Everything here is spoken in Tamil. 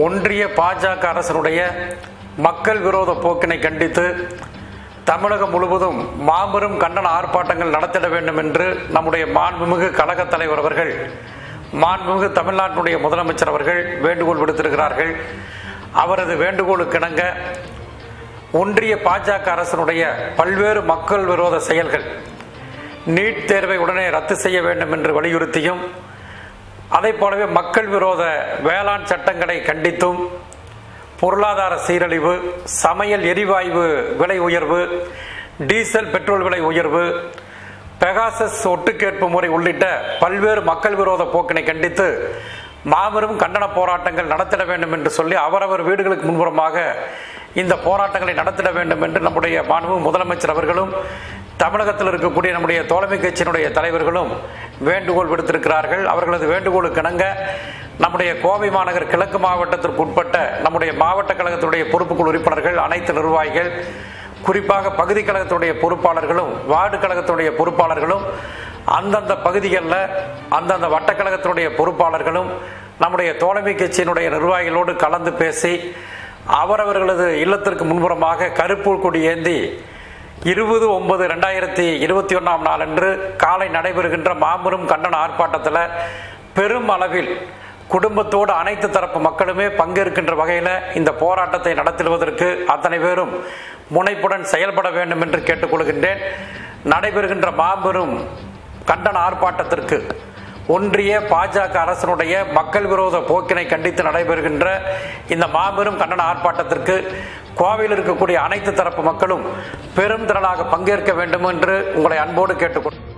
ஒன்றிய பாஜக அரசினுடைய மக்கள் விரோத போக்கினை கண்டித்து தமிழகம் முழுவதும் மாபெரும் கண்டன ஆர்ப்பாட்டங்கள் நடத்திட வேண்டும் என்று நம்முடைய மாண்புமிகு கழக தலைவர் அவர்கள், மாண்புமிகு தமிழ்நாட்டினுடைய முதலமைச்சர் அவர்கள் வேண்டுகோள் விடுத்திருக்கிறார்கள். அவரது வேண்டுகோளுக்கிணங்க ஒன்றிய பாஜக அரசினுடைய பல்வேறு மக்கள் விரோத செயல்கள், நீட் தேர்வை உடனே ரத்து செய்ய வேண்டும் என்று வலியுறுத்தியும், அதை போலவே மக்கள் விரோத வேளாண் சட்டங்களை கண்டித்தும், பொருளாதார சீரழிவு, சமையல் எரிவாயு விலை உயர்வு, டீசல் பெட்ரோல் விலை உயர்வு, பெகாசஸ் ஒட்டுக்கேட்பு முறை உள்ளிட்ட பல்வேறு மக்கள் விரோத போக்கினை கண்டித்து மாபெரும் கண்டன போராட்டங்கள் நடத்திட வேண்டும் என்று சொல்லி அவரவர் வீடுகளுக்கு முன்புறமாக இந்த போராட்டங்களை நடத்திட வேண்டும் என்று நம்முடைய மாண்புமிகு முதலமைச்சர் அவர்களும் தமிழகத்தில் இருக்கக்கூடிய நம்முடைய தோழமை கட்சியினுடைய தலைவர்களும் வேண்டுகோள் விடுத்திருக்கிறார்கள். அவர்களது வேண்டுகோளுக்கிணங்க நம்முடைய கோவை மாநகர் கிழக்கு மாவட்டத்திற்கு உட்பட்ட நம்முடைய மாவட்ட கழகத்தினுடைய பொறுப்புக்குழு உறுப்பினர்கள், அனைத்து நிர்வாகிகள், குறிப்பாக பகுதி கழகத்துடைய பொறுப்பாளர்களும் வார்டு கழகத்துடைய பொறுப்பாளர்களும், அந்தந்த பகுதிகளில் அந்தந்த வட்டக்கழகத்தினுடைய பொறுப்பாளர்களும் நம்முடைய தோழமை கட்சியினுடைய நிர்வாகிகளோடு கலந்து பேசி அவரவர்களது இல்லத்திற்கு முன்புறமாக கருப்பு கொடி ஏந்தி 20/9/2021 நாளன்று காலை நடைபெறுகின்ற மாபெரும் கண்டன ஆர்ப்பாட்டத்தில் பெரும் அளவில் குடும்பத்தோடு அனைத்து தரப்பு மக்களுமே பங்கேற்கின்ற வகையில் இந்த போராட்டத்தை நடத்துவதற்கு அத்தனை பேரும் முனைப்புடன் செயல்பட வேண்டும் என்று கேட்டுக்கொள்கின்றேன். நடைபெறுகின்ற மாபெரும் கண்டன ஆர்ப்பாட்டத்திற்கு ஒன்றிய பாஜக அரசினுடைய மக்கள் விரோத போக்கினை கண்டித்து நடைபெறுகின்ற இந்த மாபெரும் கண்டன ஆர்ப்பாட்டத்திற்கு கோவையில் இருக்கக்கூடிய அனைத்து தரப்பு மக்களும் பெரும் திரளாக பங்கேற்க வேண்டும் என்று உங்களை அன்போடு கேட்டுக்கொள்கிறேன்.